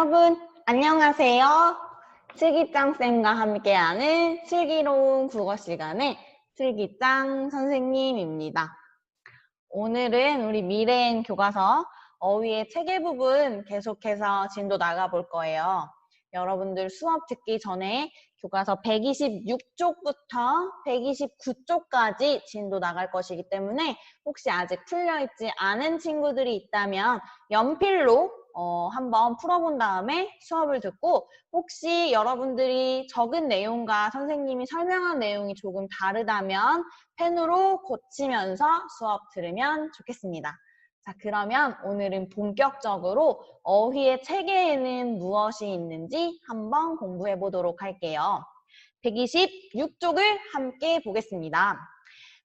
여러분, 안녕하세요. 슬기짱쌤과 함께하는 슬기로운 국어 시간의 슬기짱 선생님입니다. 오늘은 우리 미래엔 교과서 어휘의 체계 부분 계속해서 진도 나가볼 거예요. 여러분들 수업 듣기 전에 교과서 126쪽부터 129쪽까지 진도 나갈 것이기 때문에 혹시 아직 풀려있지 않은 친구들이 있다면 연필로 한번 풀어본 다음에 수업을 듣고 혹시 여러분들이 적은 내용과 선생님이 설명한 내용이 조금 다르다면 펜으로 고치면서 수업 들으면 좋겠습니다. 자, 그러면 오늘은 본격적으로 어휘의 체계에는 무엇이 있는지 한번 공부해 보도록 할게요. 126쪽을 함께 보겠습니다.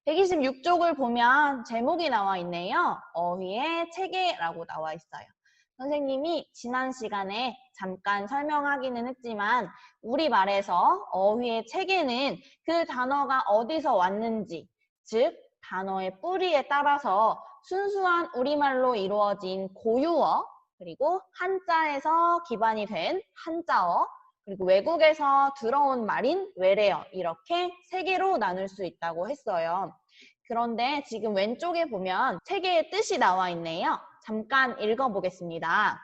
126쪽을 보면 제목이 나와 있네요. 어휘의 체계라고 나와 있어요. 선생님이 지난 시간에 잠깐 설명하기는 했지만 우리말에서 어휘의 체계는 그 단어가 어디서 왔는지, 즉 단어의 뿌리에 따라서 순수한 우리말로 이루어진 고유어, 그리고 한자에서 기반이 된 한자어, 그리고 외국에서 들어온 말인 외래어, 이렇게 세 개로 나눌 수 있다고 했어요. 그런데 지금 왼쪽에 보면 체계의 뜻이 나와 있네요. 잠깐 읽어보겠습니다.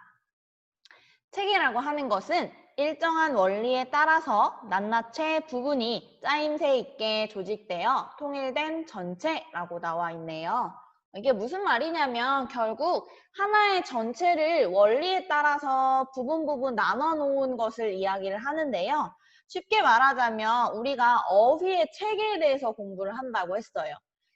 체계라고 하는 것은 일정한 원리에 따라서 낱낱이 부분이 짜임새 있게 조직되어 통일된 전체라고 나와 있네요. 이게 무슨 말이냐면 결국 하나의 전체를 원리에 따라서 부분 나눠 놓은 것을 이야기를 하는데요. 쉽게 말하자면 우리가 어휘의 체계에 대해서 공부를 한다고 했어요.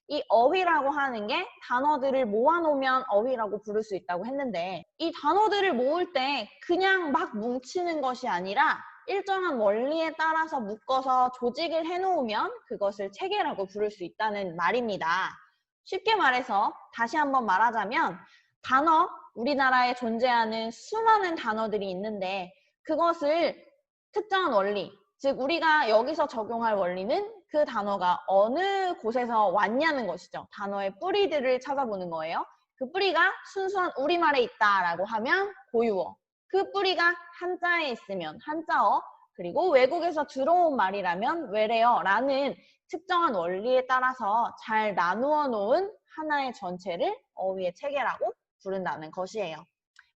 이 어휘라고 하는 게 단어들을 모아놓으면 어휘라고 부를 수 있다고 했는데 이 단어들을 모을 때 그냥 막 뭉치는 것이 아니라 일정한 원리에 따라서 묶어서 조직을 해놓으면 그것을 체계라고 부를 수 있다는 말입니다. 쉽게 말해서 다시 한번 말하자면 단어, 우리나라에 존재하는 수많은 단어들이 있는데 그것을 특정한 원리, 즉 우리가 여기서 적용할 원리는 그 단어가 어느 곳에서 왔냐는 것이죠. 단어의 뿌리들을 찾아보는 거예요. 그 뿌리가 순수한 우리말에 있다라고 하면 고유어, 그 뿌리가 한자에 있으면 한자어, 그리고 외국에서 들어온 말이라면 외래어라는 특정한 원리에 따라서 잘 나누어 놓은 하나의 전체를 어휘의 체계라고 부른다는 것이에요.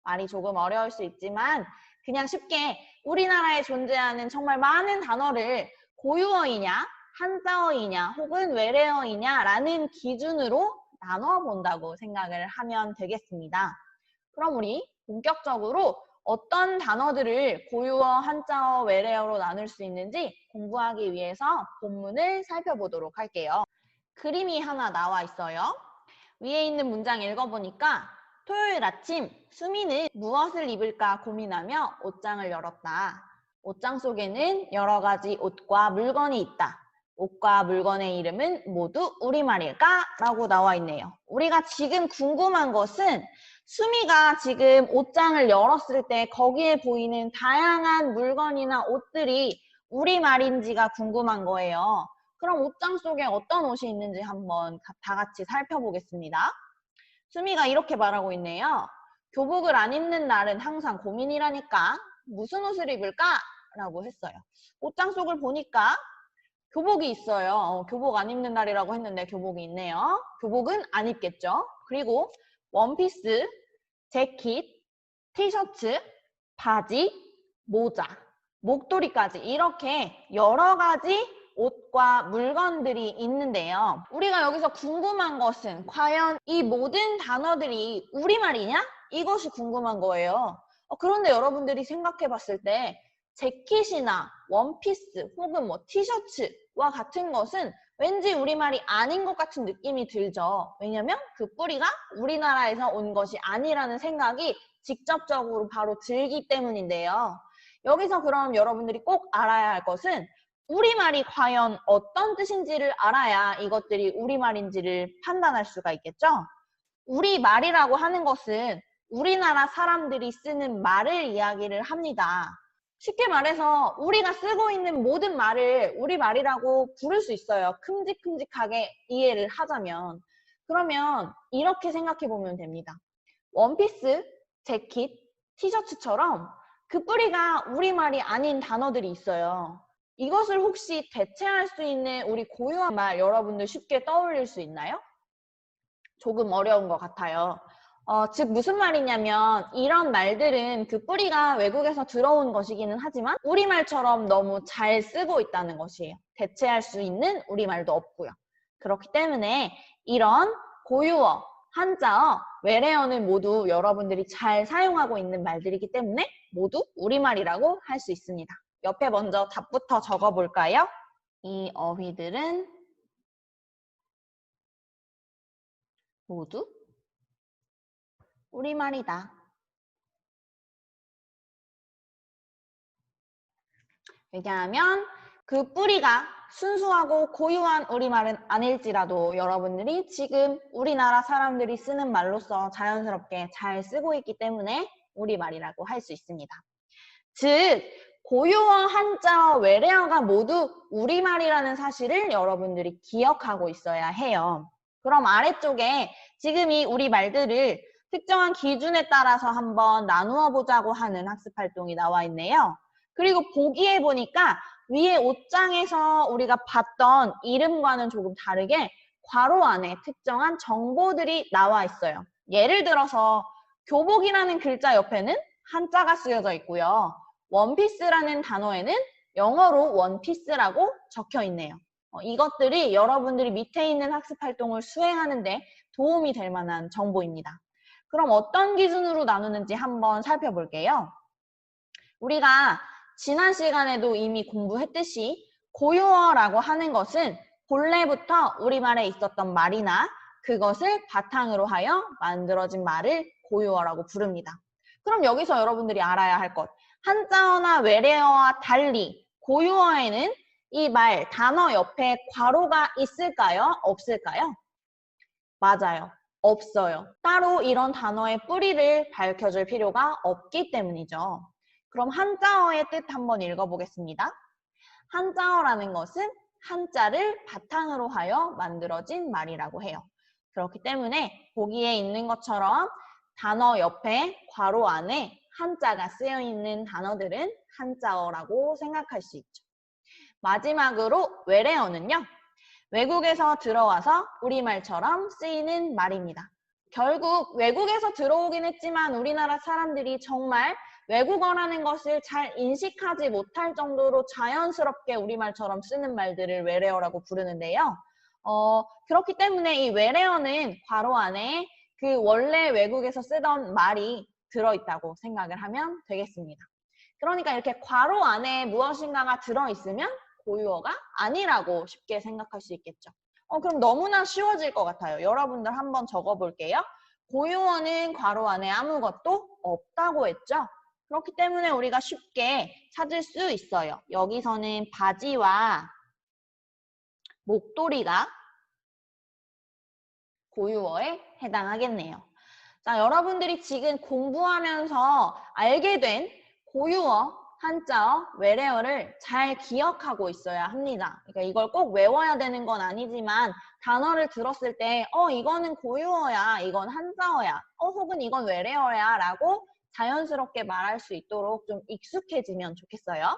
말이 조금 어려울 수 있지만 그냥 쉽게 우리나라에 존재하는 정말 많은 단어를 고유어이냐, 한자어이냐, 혹은 외래어이냐라는 기준으로 나눠 본다고 생각을 하면 되겠습니다. 그럼 우리 본격적으로 어떤 단어들을 고유어, 한자어, 외래어로 나눌 수 있는지 공부하기 위해서 본문을 살펴보도록 할게요. 그림이 하나 나와 있어요. 위에 있는 문장 읽어보니까 토요일 아침 수미는 무엇을 입을까 고민하며 옷장을 열었다. 옷장 속에는 여러 가지 옷과 물건이 있다. 옷과 물건의 이름은 모두 우리말일까? 라고 나와 있네요. 우리가 지금 궁금한 것은 수미가 지금 옷장을 열었을 때 거기에 보이는 다양한 물건이나 옷들이 우리말인지가 궁금한 거예요. 그럼 옷장 속에 어떤 옷이 있는지 한번 다 같이 살펴보겠습니다. 수미가 이렇게 말하고 있네요. 교복을 안 입는 날은 항상 고민이라니까 무슨 옷을 입을까? 라고 했어요. 옷장 속을 보니까 교복이 있어요. 교복 안 입는 날이라고 했는데 교복이 있네요. 교복은 안 입겠죠. 그리고 원피스, 재킷, 티셔츠, 바지, 모자, 목도리까지 이렇게 여러 가지 옷과 물건들이 있는데요. 우리가 여기서 궁금한 것은 과연 이 모든 단어들이 우리말이냐? 이것이 궁금한 거예요. 그런데 여러분들이 생각해 봤을 때 재킷이나 원피스 혹은 뭐 티셔츠와 같은 것은 왠지 우리말이 아닌 것 같은 느낌이 들죠. 왜냐면 그 뿌리가 우리나라에서 온 것이 아니라는 생각이 직접적으로 바로 들기 때문인데요. 여기서 그럼 여러분들이 꼭 알아야 할 것은 우리말이 과연 어떤 뜻인지를 알아야 이것들이 우리말인지를 판단할 수가 있겠죠? 우리말이라고 하는 것은 우리나라 사람들이 쓰는 말을 이야기를 합니다. 쉽게 말해서 우리가 쓰고 있는 모든 말을 우리말이라고 부를 수 있어요. 큼직큼직하게 이해를 하자면. 그러면 이렇게 생각해 보면 됩니다. 원피스, 재킷, 티셔츠처럼 그 뿌리가 우리말이 아닌 단어들이 있어요. 이것을 혹시 대체할 수 있는 우리 고유한 말 여러분들 쉽게 떠올릴 수 있나요? 조금 어려운 것 같아요. 즉 무슨 말이냐면 이런 말들은 그 뿌리가 외국에서 들어온 것이기는 하지만 우리말처럼 너무 잘 쓰고 있다는 것이에요. 대체할 수 있는 우리말도 없고요. 그렇기 때문에 이런 고유어, 한자어, 외래어는 모두 여러분들이 잘 사용하고 있는 말들이기 때문에 모두 우리말이라고 할 수 있습니다. 옆에 먼저 답부터 적어볼까요? 이 어휘들은 모두 우리말이다. 왜냐하면 그 뿌리가 순수하고 고유한 우리말은 아닐지라도 여러분들이 지금 우리나라 사람들이 쓰는 말로서 자연스럽게 잘 쓰고 있기 때문에 우리말이라고 할 수 있습니다. 즉, 고유어, 한자어, 외래어가 모두 우리말이라는 사실을 여러분들이 기억하고 있어야 해요. 그럼 아래쪽에 지금 이 우리말들을 특정한 기준에 따라서 한번 나누어 보자고 하는 학습 활동이 나와 있네요. 그리고 보기에 보니까 위에 옷장에서 우리가 봤던 이름과는 조금 다르게 괄호 안에 특정한 정보들이 나와 있어요. 예를 들어서 교복이라는 글자 옆에는 한자가 쓰여져 있고요. 원피스라는 단어에는 영어로 원피스라고 적혀 있네요. 이것들이 여러분들이 밑에 있는 학습 활동을 수행하는 데 도움이 될 만한 정보입니다. 그럼 어떤 기준으로 나누는지 한번 살펴볼게요. 우리가 지난 시간에도 이미 공부했듯이 고유어라고 하는 것은 본래부터 우리말에 있었던 말이나 그것을 바탕으로 하여 만들어진 말을 고유어라고 부릅니다. 그럼 여기서 여러분들이 알아야 할 것, 한자어나 외래어와 달리 고유어에는 이 말, 단어 옆에 괄호가 있을까요? 없을까요? 맞아요. 없어요. 따로 이런 단어의 뿌리를 밝혀줄 필요가 없기 때문이죠. 그럼 한자어의 뜻 한번 읽어보겠습니다. 한자어라는 것은 한자를 바탕으로 하여 만들어진 말이라고 해요. 그렇기 때문에 보기에 있는 것처럼 단어 옆에 괄호 안에 한자가 쓰여 있는 단어들은 한자어라고 생각할 수 있죠. 마지막으로 외래어는요. 외국에서 들어와서 우리말처럼 쓰이는 말입니다. 결국 외국에서 들어오긴 했지만 우리나라 사람들이 정말 외국어라는 것을 잘 인식하지 못할 정도로 자연스럽게 우리말처럼 쓰는 말들을 외래어라고 부르는데요. 그렇기 때문에 이 외래어는 괄호 안에 그 원래 외국에서 쓰던 말이 들어있다고 생각을 하면 되겠습니다. 그러니까 이렇게 괄호 안에 무엇인가가 들어있으면 고유어가 아니라고 쉽게 생각할 수 있겠죠. 그럼 너무나 쉬워질 것 같아요. 여러분들 한번 적어볼게요. 고유어는 괄호 안에 아무것도 없다고 했죠. 그렇기 때문에 우리가 쉽게 찾을 수 있어요. 여기서는 바지와 목도리가 고유어에 해당하겠네요. 자, 여러분들이 지금 공부하면서 알게 된 고유어, 한자어, 외래어를 잘 기억하고 있어야 합니다. 그러니까 이걸 꼭 외워야 되는 건 아니지만 단어를 들었을 때 이거는 고유어야, 이건 한자어야, 혹은 이건 외래어야 라고 자연스럽게 말할 수 있도록 좀 익숙해지면 좋겠어요.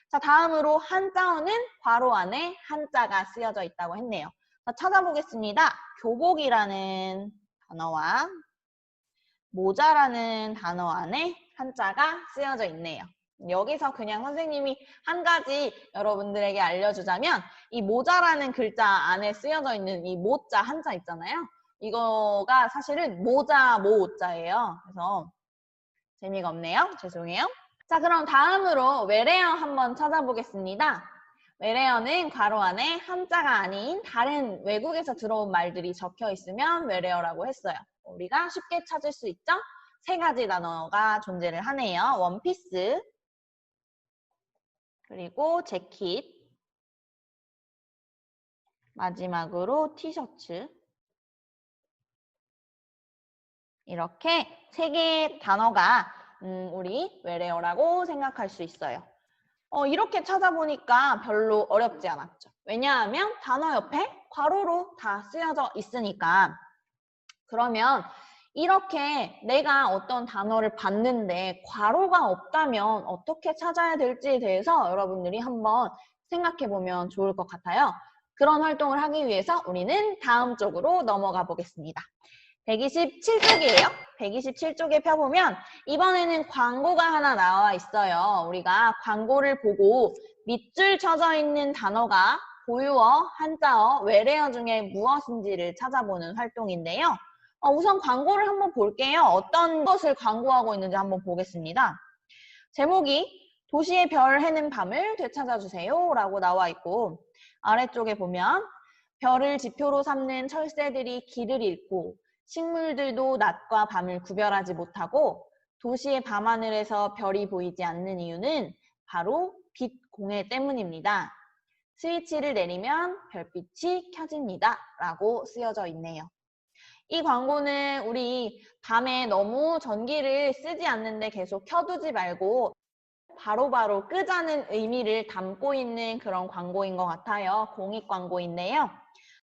자, 다음으로 한자어는 괄호 안에 한자가 쓰여져 있다고 했네요. 자, 찾아보겠습니다. 교복이라는 단어와 모자라는 단어 안에 한자가 쓰여져 있네요. 여기서 그냥 선생님이 한 가지 여러분들에게 알려주자면 이 모자라는 글자 안에 쓰여져 있는 이 모자 한자 있잖아요. 이거가 사실은 모자 모자예요. 그래서 재미가 없네요. 죄송해요. 자, 그럼 다음으로 외래어 한번 찾아보겠습니다. 외래어는 괄호 안에 한자가 아닌 다른 외국에서 들어온 말들이 적혀 있으면 외래어라고 했어요. 우리가 쉽게 찾을 수 있죠? 세 가지 단어가 존재를 하네요. 원피스, 그리고 재킷, 마지막으로 티셔츠. 이렇게 세 개의 단어가 우리 외래어라고 생각할 수 있어요. 이렇게 찾아보니까 별로 어렵지 않았죠. 왜냐하면 단어 옆에 괄호로 다 쓰여져 있으니까. 그러면 이렇게 내가 어떤 단어를 봤는데 괄호가 없다면 어떻게 찾아야 될지에 대해서 여러분들이 한번 생각해 보면 좋을 것 같아요. 그런 활동을 하기 위해서 우리는 다음 쪽으로 넘어가 보겠습니다. 127쪽이에요. 127쪽에 펴보면 이번에는 광고가 하나 나와 있어요. 우리가 광고를 보고 밑줄 쳐져 있는 단어가 고유어, 한자어, 외래어 중에 무엇인지를 찾아보는 활동인데요. 우선 광고를 한번 볼게요. 어떤 것을 광고하고 있는지 한번 보겠습니다. 제목이 도시의 별 해는 밤을 되찾아주세요 라고 나와 있고 아래쪽에 보면 별을 지표로 삼는 철새들이 길을 잃고 식물들도 낮과 밤을 구별하지 못하고 도시의 밤하늘에서 별이 보이지 않는 이유는 바로 빛 공해 때문입니다. 스위치를 내리면 별빛이 켜집니다 라고 쓰여져 있네요. 이 광고는 우리 밤에 너무 전기를 쓰지 않는데 계속 켜두지 말고 바로바로 끄자는 의미를 담고 있는 그런 광고인 것 같아요. 공익 광고인데요.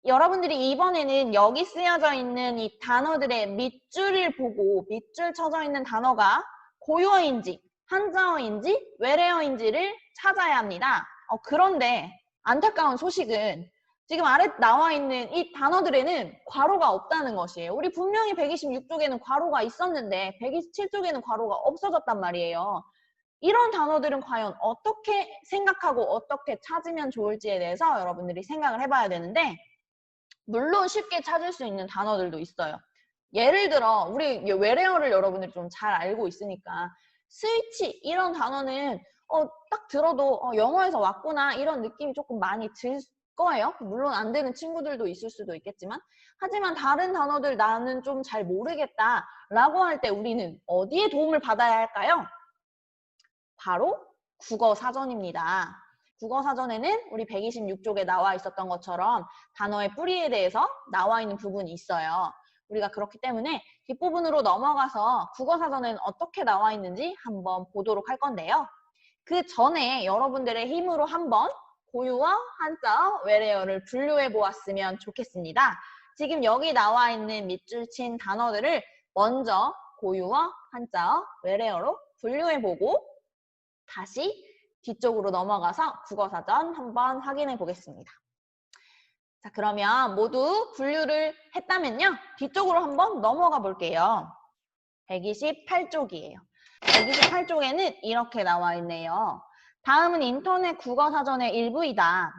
여러분들이 이번에는 여기 쓰여져 있는 이 단어들의 밑줄을 보고 밑줄 쳐져 있는 단어가 고유어인지 한자어인지 외래어인지를 찾아야 합니다. 그런데 안타까운 소식은 지금 아래 나와 있는 이 단어들에는 괄호가 없다는 것이에요. 우리 분명히 126쪽에는 괄호가 있었는데 127쪽에는 괄호가 없어졌단 말이에요. 이런 단어들은 과연 어떻게 생각하고 어떻게 찾으면 좋을지에 대해서 여러분들이 생각을 해봐야 되는데 물론 쉽게 찾을 수 있는 단어들도 있어요. 예를 들어 우리 외래어를 여러분들이 좀 잘 알고 있으니까 스위치 이런 단어는 딱 들어도 영어에서 왔구나 이런 느낌이 조금 많이 들 거예요. 물론 안 되는 친구들도 있을 수도 있겠지만 하지만 다른 단어들 나는 좀 잘 모르겠다 라고 할 때 우리는 어디에 도움을 받아야 할까요? 바로 국어사전입니다. 국어사전에는 우리 126쪽에 나와 있었던 것처럼 단어의 뿌리에 대해서 나와 있는 부분이 있어요. 우리가 그렇기 때문에 뒷부분으로 넘어가서 국어사전에는 어떻게 나와 있는지 한번 보도록 할 건데요. 그 전에 여러분들의 힘으로 한번 고유어, 한자어, 외래어를 분류해 보았으면 좋겠습니다. 지금 여기 나와 있는 밑줄 친 단어들을 먼저 고유어, 한자어, 외래어로 분류해 보고 다시 뒤쪽으로 넘어가서 국어사전 한번 확인해 보겠습니다. 자, 그러면 모두 분류를 했다면요. 뒤쪽으로 한번 넘어가 볼게요. 128쪽이에요. 128쪽에는 이렇게 나와 있네요. 다음은 인터넷 국어사전의 일부이다.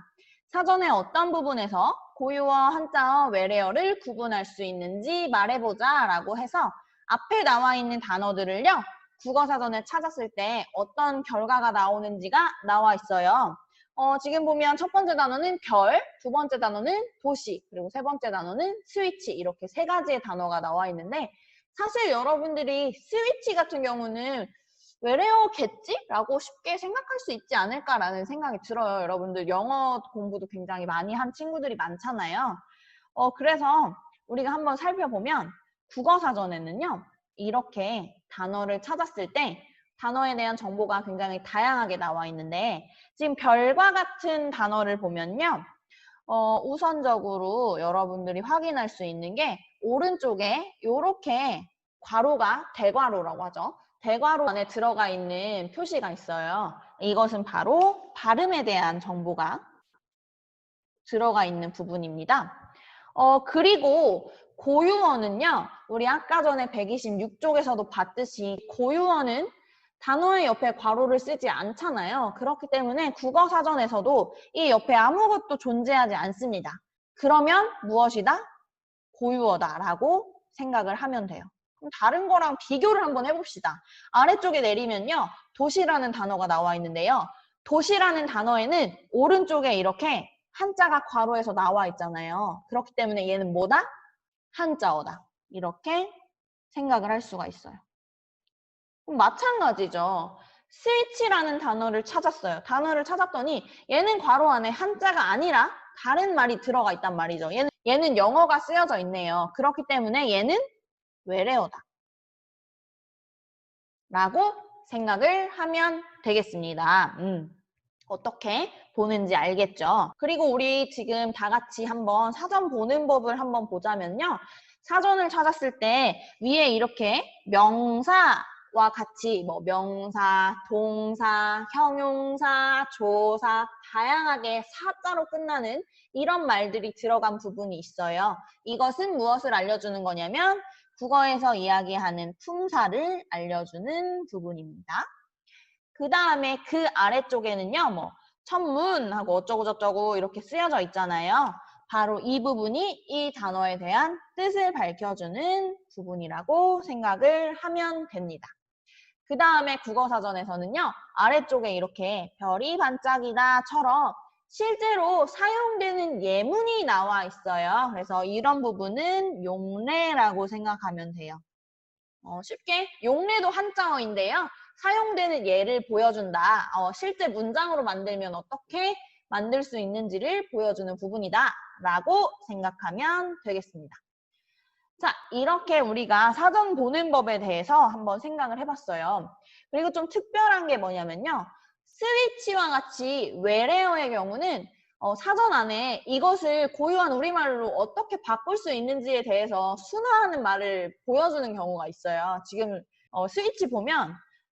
사전의 어떤 부분에서 고유어, 한자어, 외래어를 구분할 수 있는지 말해보자 라고 해서 앞에 나와 있는 단어들을요. 국어사전을 찾았을 때 어떤 결과가 나오는지가 나와 있어요. 지금 보면 첫 번째 단어는 별, 두 번째 단어는 도시, 그리고 세 번째 단어는 스위치 이렇게 세 가지의 단어가 나와 있는데 사실 여러분들이 스위치 같은 경우는 외래어겠지? 라고 쉽게 생각할 수 있지 않을까라는 생각이 들어요. 여러분들 영어 공부도 굉장히 많이 한 친구들이 많잖아요. 그래서 우리가 한번 살펴보면 국어사전에는요. 이렇게 단어를 찾았을 때 단어에 대한 정보가 굉장히 다양하게 나와 있는데 지금 별과 같은 단어를 보면요. 우선적으로 여러분들이 확인할 수 있는 게 오른쪽에 이렇게 괄호가 대괄호라고 하죠. 대괄호 안에 들어가 있는 표시가 있어요. 이것은 바로 발음에 대한 정보가 들어가 있는 부분입니다. 그리고 고유어는요. 우리 아까 전에 126쪽에서도 봤듯이 고유어는 단어의 옆에 괄호를 쓰지 않잖아요. 그렇기 때문에 국어사전에서도 이 옆에 아무것도 존재하지 않습니다. 그러면 무엇이다? 고유어다라고 생각을 하면 돼요. 그럼 다른 거랑 비교를 한번 해봅시다. 아래쪽에 내리면요. 도시라는 단어가 나와 있는데요. 도시라는 단어에는 오른쪽에 이렇게 한자가 괄호에서 나와 있잖아요. 그렇기 때문에 얘는 뭐다? 한자어다. 이렇게 생각을 할 수가 있어요. 그럼 마찬가지죠. 스위치라는 단어를 찾았어요. 단어를 찾았더니 얘는 괄호 안에 한자가 아니라 다른 말이 들어가 있단 말이죠. 얘는 영어가 쓰여져 있네요. 그렇기 때문에 얘는 외래어다. 라고 생각을 하면 되겠습니다. 어떻게 보는지 알겠죠? 그리고 우리 지금 다 같이 한번 사전 보는 법을 한번 보자면요. 사전을 찾았을 때 위에 이렇게 명사와 같이 뭐 명사, 동사, 형용사, 조사 다양하게 사자로 끝나는 이런 말들이 들어간 부분이 있어요. 이것은 무엇을 알려주는 거냐면 국어에서 이야기하는 품사를 알려주는 부분입니다. 그 다음에 그 아래쪽에는요, 뭐 천문하고 어쩌고저쩌고 이렇게 쓰여져 있잖아요. 바로 이 부분이 이 단어에 대한 뜻을 밝혀주는 부분이라고 생각을 하면 됩니다. 그 다음에 국어사전에서는요, 아래쪽에 이렇게 별이 반짝이다처럼 실제로 사용되는 예문이 나와 있어요. 그래서 이런 부분은 용례라고 생각하면 돼요. 쉽게 용례도 한자어인데요. 사용되는 예를 보여준다. 실제 문장으로 만들면 어떻게 만들 수 있는지를 보여주는 부분이다 라고 생각하면 되겠습니다. 자, 이렇게 우리가 사전 보는 법에 대해서 한번 생각을 해봤어요. 그리고 좀 특별한 게 뭐냐면요. 스위치와 같이 외래어의 경우는 사전 안에 이것을 고유한 우리말로 어떻게 바꿀 수 있는지에 대해서 순화하는 말을 보여주는 경우가 있어요. 지금 스위치 보면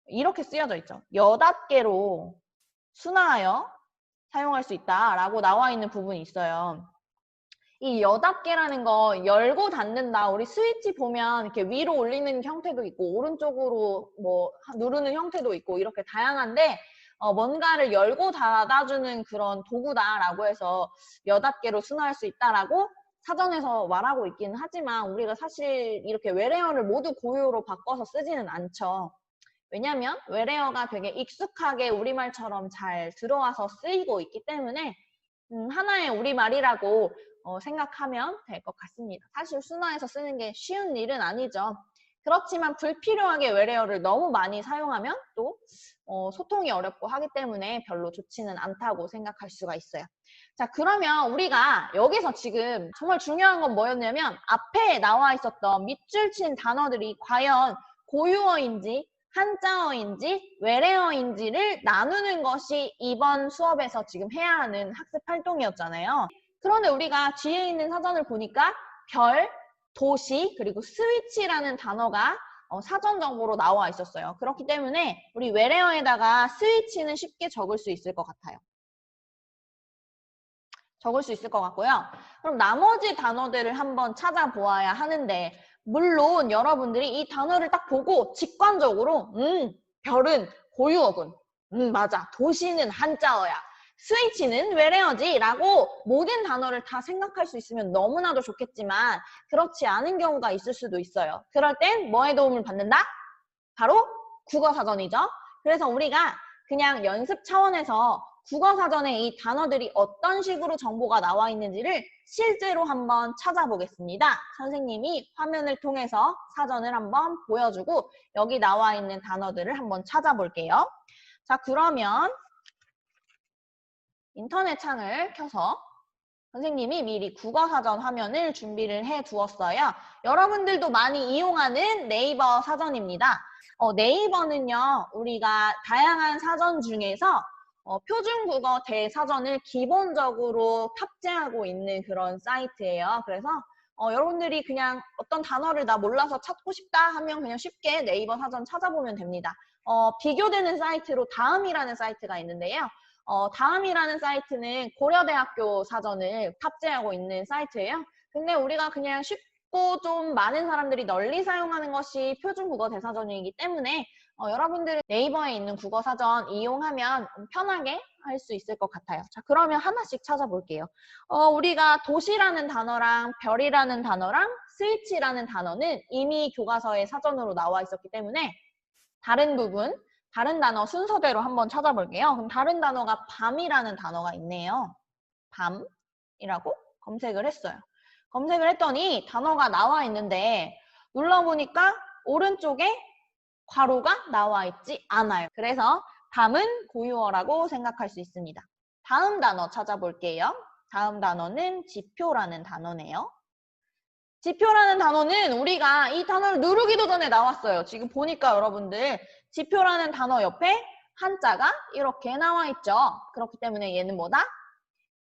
이렇게 쓰여져 있죠. 8개로 순화하여 사용할 수 있다라고 나와 있는 부분이 있어요. 이 8개라는 거 열고 닫는다. 우리 스위치 보면 이렇게 위로 올리는 형태도 있고 오른쪽으로 뭐 누르는 형태도 있고 이렇게 다양한데 뭔가를 열고 닫아주는 그런 도구다라고 해서 8개로 순화할 수 있다라고 사전에서 말하고 있기는 하지만 우리가 사실 이렇게 외래어를 모두 고유로 바꿔서 쓰지는 않죠. 왜냐면 외래어가 되게 익숙하게 우리말처럼 잘 들어와서 쓰이고 있기 때문에 하나의 우리말이라고 생각하면 될 것 같습니다. 사실 순화해서 쓰는 게 쉬운 일은 아니죠. 그렇지만 불필요하게 외래어를 너무 많이 사용하면 또 소통이 어렵고 하기 때문에 별로 좋지는 않다고 생각할 수가 있어요. 자, 그러면 우리가 여기서 지금 정말 중요한 건 뭐였냐면 앞에 나와 있었던 밑줄 친 단어들이 과연 고유어인지 한자어인지 외래어인지를 나누는 것이 이번 수업에서 지금 해야 하는 학습 활동이었잖아요. 그런데 우리가 뒤에 있는 사전을 보니까 별, 도시, 그리고 스위치라는 단어가 사전 정보로 나와 있었어요. 그렇기 때문에 우리 외래어에다가 스위치는 쉽게 적을 수 있을 것 같아요. 적을 수 있을 것 같고요. 그럼 나머지 단어들을 한번 찾아보아야 하는데 물론 여러분들이 이 단어를 딱 보고 직관적으로 별은 고유어군. 맞아. 도시는 한자어야. 스위치는 외래어지 라고 모든 단어를 다 생각할 수 있으면 너무나도 좋겠지만 그렇지 않은 경우가 있을 수도 있어요. 그럴 땐 뭐의 도움을 받는다? 바로 국어사전이죠. 그래서 우리가 그냥 연습 차원에서 국어사전에 이 단어들이 어떤 식으로 정보가 나와 있는지를 실제로 한번 찾아보겠습니다. 선생님이 화면을 통해서 사전을 한번 보여주고 여기 나와 있는 단어들을 한번 찾아볼게요. 자, 그러면 인터넷 창을 켜서 선생님이 미리 국어사전 화면을 준비를 해 두었어요. 여러분들도 많이 이용하는 네이버 사전입니다. 네이버는요, 우리가 다양한 사전 중에서 표준국어 대사전을 기본적으로 탑재하고 있는 그런 사이트예요. 그래서 여러분들이 그냥 어떤 단어를 나 몰라서 찾고 싶다 하면 그냥 쉽게 네이버 사전 찾아보면 됩니다. 비교되는 사이트로 다음이라는 사이트가 있는데요. 다음이라는 사이트는 고려대학교 사전을 탑재하고 있는 사이트예요. 근데 우리가 그냥 쉽고 좀 많은 사람들이 널리 사용하는 것이 표준국어 대사전이기 때문에 여러분들은 네이버에 있는 국어사전 이용하면 편하게 할 수 있을 것 같아요. 자, 그러면 하나씩 찾아볼게요. 우리가 도시라는 단어랑 별이라는 단어랑 스위치라는 단어는 이미 교과서에 사전으로 나와 있었기 때문에 다른 부분, 다른 단어 순서대로 한번 찾아볼게요. 그럼 다른 단어가 밤이라는 단어가 있네요. 밤이라고 검색을 했어요. 검색을 했더니 단어가 나와 있는데 눌러보니까 오른쪽에 괄호가 나와 있지 않아요. 그래서 밤은 고유어라고 생각할 수 있습니다. 다음 단어 찾아볼게요. 다음 단어는 지표라는 단어네요. 지표라는 단어는 우리가 이 단어를 누르기도 전에 나왔어요. 지금 보니까 여러분들 지표라는 단어 옆에 한자가 이렇게 나와 있죠. 그렇기 때문에 얘는 뭐다?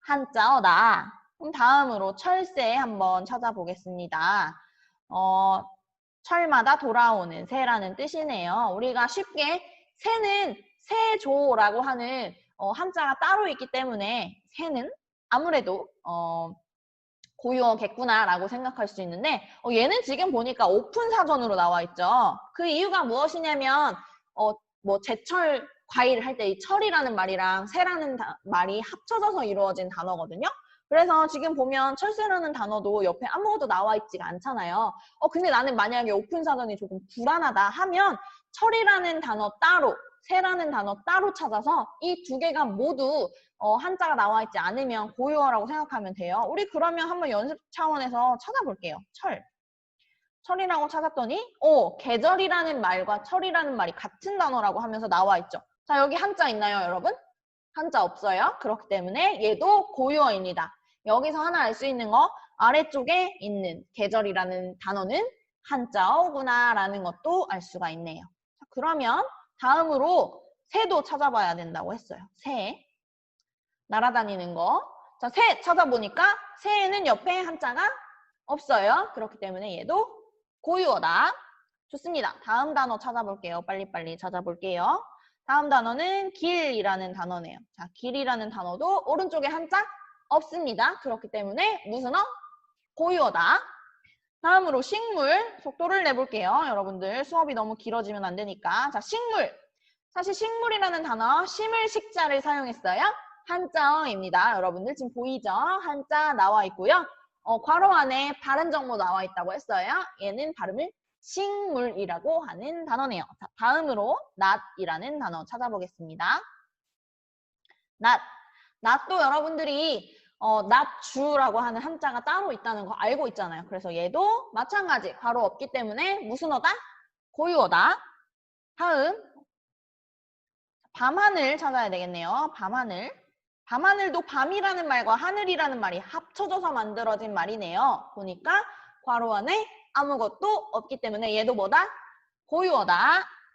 한자어다. 그럼 다음으로 철새 한번 찾아보겠습니다. 철마다 돌아오는 새라는 뜻이네요. 우리가 쉽게 새는 새조라고 하는 한자가 따로 있기 때문에 새는 아무래도 고유어겠구나라고 생각할 수 있는데 얘는 지금 보니까 오픈 사전으로 나와 있죠. 그 이유가 무엇이냐면 뭐 제철 과일을 할 때 이 철이라는 말이랑 새라는 말이 합쳐져서 이루어진 단어거든요. 그래서 지금 보면 철새라는 단어도 옆에 아무것도 나와 있지가 않잖아요. 근데 나는 만약에 오픈 사전이 조금 불안하다 하면 철이라는 단어 따로, 새라는 단어 따로 찾아서 이 두 개가 모두 한자가 나와 있지 않으면 고유어라고 생각하면 돼요. 우리 그러면 한번 연습 차원에서 찾아볼게요. 철이라고 찾았더니 계절이라는 말과 철이라는 말이 같은 단어라고 하면서 나와 있죠. 자, 여기 한자 있나요, 여러분? 한자 없어요. 그렇기 때문에 얘도 고유어입니다. 여기서 하나 알 수 있는 거 아래쪽에 있는 계절이라는 단어는 한자어구나 라는 것도 알 수가 있네요. 자, 그러면 다음으로 새도 찾아봐야 된다고 했어요. 새. 날아다니는 거. 자, 새 찾아보니까 새에는 옆에 한자가 없어요. 그렇기 때문에 얘도 고유어다. 좋습니다. 다음 단어 찾아볼게요. 빨리빨리 찾아볼게요. 다음 단어는 길이라는 단어네요. 자, 길이라는 단어도 오른쪽에 한자 없습니다. 그렇기 때문에 무슨 어? 고유어다. 다음으로 식물, 속도를 내볼게요. 여러분들 수업이 너무 길어지면 안 되니까. 자, 식물. 사실 식물이라는 단어, 심을 식자를 사용했어요. 한자어입니다. 여러분들 지금 보이죠? 한자 나와 있고요. 괄호 안에 발음 정보 나와 있다고 했어요. 얘는 발음을 식물이라고 하는 단어네요. 자, 다음으로 낫이라는 단어 찾아보겠습니다. 낫도 여러분들이 낫주라고 하는 한자가 따로 있다는 거 알고 있잖아요. 그래서 얘도 마찬가지 괄호 없기 때문에 무슨 어다? 고유어다. 다음 밤하늘 찾아야 되겠네요. 밤하늘도 밤이라는 말과 하늘이라는 말이 합쳐져서 만들어진 말이네요. 보니까 괄호 안에 아무것도 없기 때문에 얘도 뭐다? 고유어다.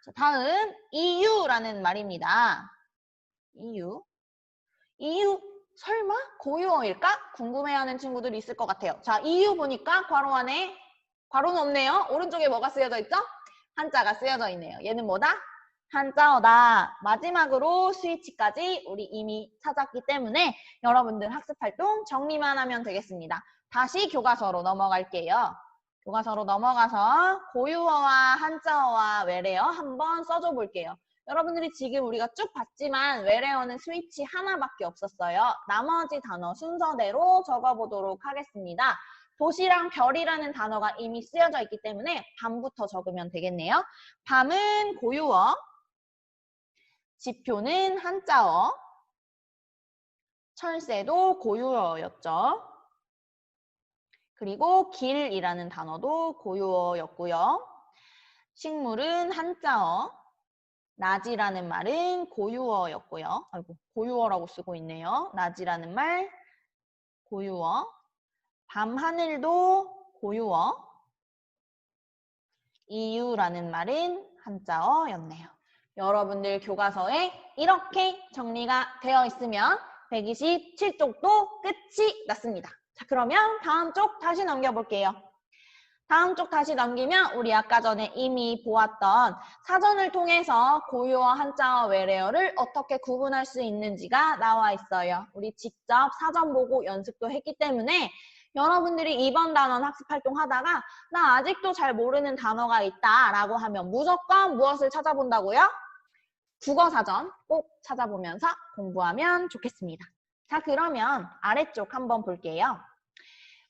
자, 다음 이유라는 말입니다. 이유 설마 고유어일까? 궁금해하는 친구들이 있을 것 같아요. 자, 이유 보니까 괄호 안에 괄호는 없네요. 오른쪽에 뭐가 쓰여져 있죠? 한자가 쓰여져 있네요. 얘는 뭐다? 한자어다. 마지막으로 스위치까지 우리 이미 찾았기 때문에 여러분들 학습활동 정리만 하면 되겠습니다. 다시 교과서로 넘어갈게요. 교과서로 넘어가서 고유어와 한자어와 외래어 한번 써줘 볼게요. 여러분들이 지금 우리가 쭉 봤지만 외래어는 스위치 하나밖에 없었어요. 나머지 단어 순서대로 적어보도록 하겠습니다. 도시랑 별이라는 단어가 이미 쓰여져 있기 때문에 밤부터 적으면 되겠네요. 밤은 고유어, 지표는 한자어, 철새도 고유어였죠. 그리고 길이라는 단어도 고유어였고요. 식물은 한자어, 낮이라는 말은 고유어였고요. 아이고, 고유어라고 쓰고 있네요. 낮이라는 말, 고유어. 밤하늘도 고유어. 이유라는 말은 한자어였네요. 여러분들 교과서에 이렇게 정리가 되어 있으면 127쪽도 끝이 났습니다. 자, 그러면 다음 쪽 다시 넘겨볼게요. 다음 쪽 다시 넘기면 우리 아까 전에 이미 보았던 사전을 통해서 고유어, 한자어, 외래어를 어떻게 구분할 수 있는지가 나와 있어요. 우리 직접 사전 보고 연습도 했기 때문에 여러분들이 이번 단원 학습활동 하다가 나 아직도 잘 모르는 단어가 있다라고 하면 무조건 무엇을 찾아본다고요? 국어사전 꼭 찾아보면서 공부하면 좋겠습니다. 자, 그러면 아래쪽 한번 볼게요.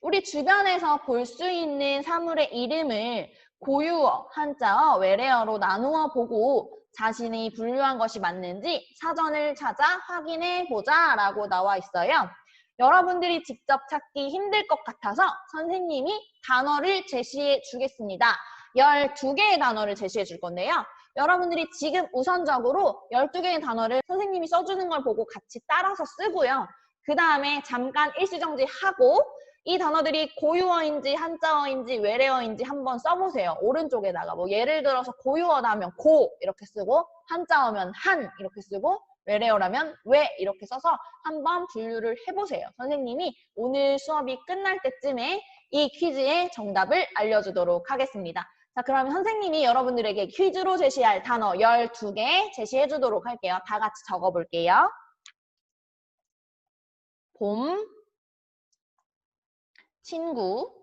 우리 주변에서 볼 수 있는 사물의 이름을 고유어, 한자어, 외래어로 나누어 보고 자신이 분류한 것이 맞는지 사전을 찾아 확인해 보자 라고 나와 있어요. 여러분들이 직접 찾기 힘들 것 같아서 선생님이 단어를 제시해 주겠습니다. 12개의 단어를 제시해 줄 건데요. 여러분들이 지금 우선적으로 12개의 단어를 선생님이 써주는 걸 보고 같이 따라서 쓰고요. 그 다음에 잠깐 일시정지하고 이 단어들이 고유어인지 한자어인지 외래어인지 한번 써보세요. 오른쪽에다가 뭐 예를 들어서 고유어라면 고 이렇게 쓰고 한자어면 한 이렇게 쓰고 외래어라면 왜 이렇게 써서 한번 분류를 해보세요. 선생님이 오늘 수업이 끝날 때쯤에 이 퀴즈의 정답을 알려주도록 하겠습니다. 자, 그러면 선생님이 여러분들에게 퀴즈로 제시할 단어 12개 제시해 주도록 할게요. 다 같이 적어볼게요. 봄, 친구,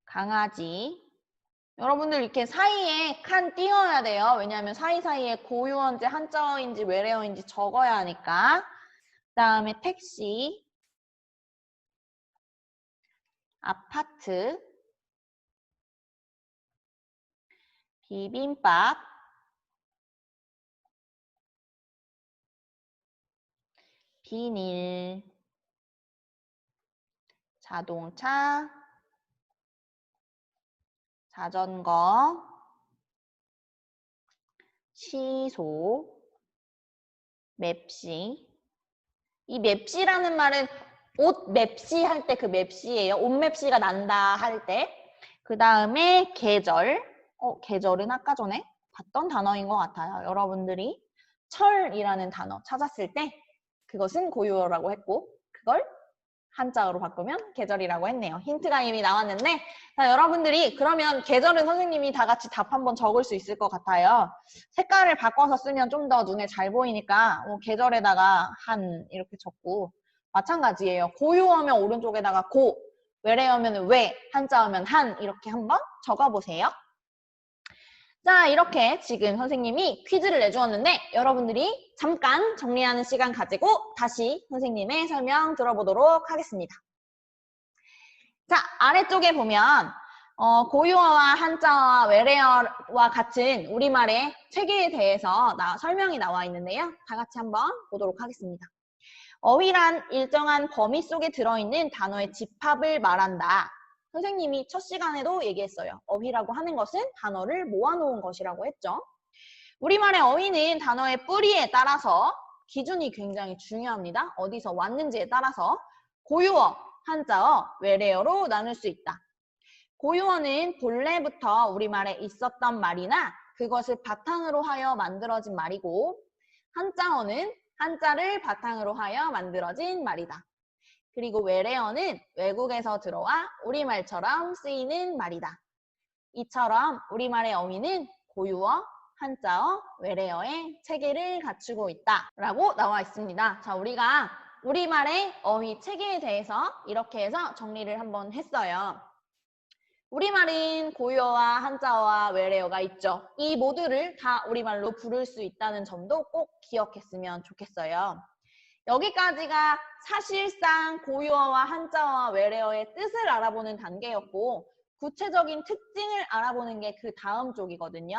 강아지. 여러분들 이렇게 사이에 칸 띄워야 돼요. 왜냐하면 사이사이에 고유어인지 한자어인지 외래어인지 적어야 하니까. 그 다음에 택시, 아파트, 비빔밥, 비닐, 자동차, 자전거, 시소, 맵시. 이 맵시라는 말은 옷 맵시 할 때 그 맵시예요. 옷 맵시가 난다 할 때. 그 다음에 계절. 계절은 아까 전에 봤던 단어인 것 같아요. 여러분들이 철이라는 단어 찾았을 때 그것은 고유어라고 했고 그걸 한자어로 바꾸면 계절이라고 했네요. 힌트가 이미 나왔는데 자, 여러분들이 그러면 계절은 선생님이 다 같이 답 한번 적을 수 있을 것 같아요. 색깔을 바꿔서 쓰면 좀 더 눈에 잘 보이니까 계절에다가 한 이렇게 적고 마찬가지예요. 고유어면 오른쪽에다가 고, 외래어면 외, 한자어면 한 이렇게 한번 적어보세요. 자, 이렇게 지금 선생님이 퀴즈를 내주었는데 여러분들이 잠깐 정리하는 시간 가지고 다시 선생님의 설명 들어보도록 하겠습니다. 자, 아래쪽에 보면 고유어와 한자어와 외래어와 같은 우리말의 체계에 대해서 설명이 나와 있는데요. 다 같이 한번 보도록 하겠습니다. 어휘란 일정한 범위 속에 들어있는 단어의 집합을 말한다. 선생님이 첫 시간에도 얘기했어요. 어휘라고 하는 것은 단어를 모아놓은 것이라고 했죠. 우리말의 어휘는 단어의 뿌리에 따라서 기준이 굉장히 중요합니다. 어디서 왔는지에 따라서 고유어, 한자어, 외래어로 나눌 수 있다. 고유어는 본래부터 우리말에 있었던 말이나 그것을 바탕으로 하여 만들어진 말이고 한자어는 한자를 바탕으로 하여 만들어진 말이다. 그리고 외래어는 외국에서 들어와 우리말처럼 쓰이는 말이다. 이처럼 우리말의 어휘는 고유어, 한자어, 외래어의 체계를 갖추고 있다라고 나와 있습니다. 자, 우리가 우리말의 어휘 체계에 대해서 이렇게 해서 정리를 한번 했어요. 우리말은 고유어와 한자어와 외래어가 있죠. 이 모두를 다 우리말로 부를 수 있다는 점도 꼭 기억했으면 좋겠어요. 여기까지가 사실상 고유어와 한자어와 외래어의 뜻을 알아보는 단계였고 구체적인 특징을 알아보는 게 그 다음 쪽이거든요.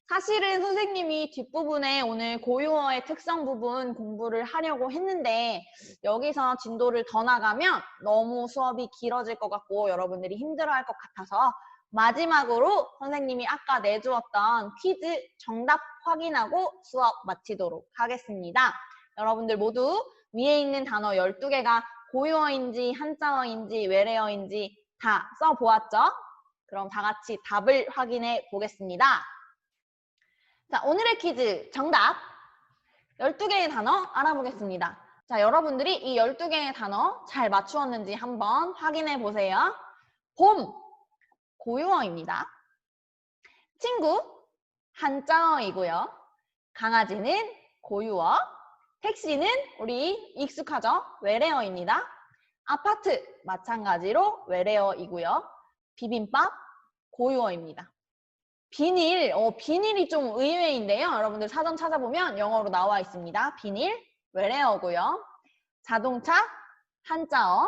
사실은 선생님이 뒷부분에 오늘 고유어의 특성 부분 공부를 하려고 했는데 여기서 진도를 더 나가면 너무 수업이 길어질 것 같고 여러분들이 힘들어할 것 같아서 마지막으로 선생님이 아까 내주었던 퀴즈 정답 확인하고 수업 마치도록 하겠습니다. 여러분들 모두 위에 있는 단어 12개가 고유어인지 한자어인지 외래어인지 다 써보았죠? 그럼 다 같이 답을 확인해 보겠습니다. 자, 오늘의 퀴즈 정답 12개의 단어 알아보겠습니다. 자, 여러분들이 이 12개의 단어 잘 맞추었는지 한번 확인해 보세요. 봄, 고유어입니다. 친구, 한자어이고요. 강아지는 고유어, 택시는 우리 익숙하죠? 외래어입니다. 아파트, 마찬가지로 외래어이고요. 비빔밥, 고유어입니다. 비닐, 비닐이 좀 의외인데요. 여러분들 사전 찾아보면 영어로 나와 있습니다. 비닐, 외래어고요. 자동차, 한자어.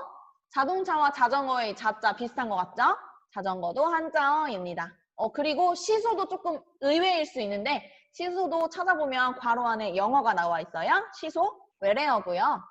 자동차와 자전거의 자자 비슷한 것 같죠? 자전거도 한자어입니다. 그리고 시소도 조금 의외일 수 있는데 시소도 찾아보면 괄호 안에 영어가 나와 있어요. 시소, 외래어고요.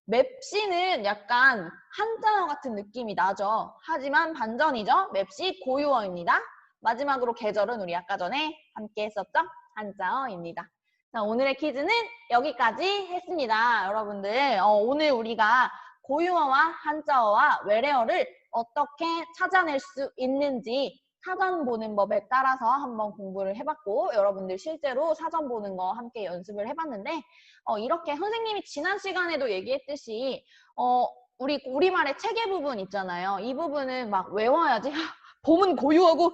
맵시는 약간 한자어 같은 느낌이 나죠. 하지만 반전이죠. 맵시 고유어입니다. 마지막으로 계절은 우리 아까 전에 함께 했었죠? 한자어입니다. 자, 오늘의 퀴즈는 여기까지 했습니다. 여러분들 오늘 우리가 고유어와 한자어와 외래어를 어떻게 찾아낼 수 있는지 사전 보는 법에 따라서 한번 공부를 해봤고, 여러분들 실제로 사전 보는 거 함께 연습을 해봤는데, 이렇게 선생님이 지난 시간에도 얘기했듯이 우리 우리말의 체계 부분 있잖아요. 이 부분은 막 외워야지. 봄은 고유어고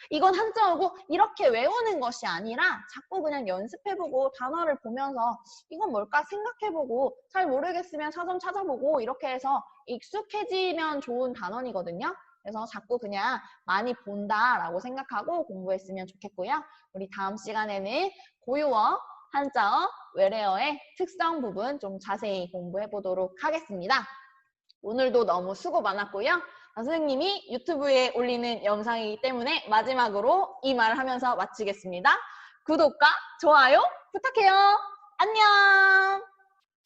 이건 한자어고 이렇게 외우는 것이 아니라 자꾸 그냥 연습해보고 단어를 보면서 이건 뭘까 생각해보고 잘 모르겠으면 사전 찾아보고 이렇게 해서 익숙해지면 좋은 단원이거든요. 그래서 자꾸 그냥 많이 본다라고 생각하고 공부했으면 좋겠고요. 우리 다음 시간에는 고유어, 한자어, 외래어의 특성 부분 좀 자세히 공부해 보도록 하겠습니다. 오늘도 너무 수고 많았고요. 선생님이 유튜브에 올리는 영상이기 때문에 마지막으로 이 말을 하면서 마치겠습니다. 구독과 좋아요 부탁해요. 안녕!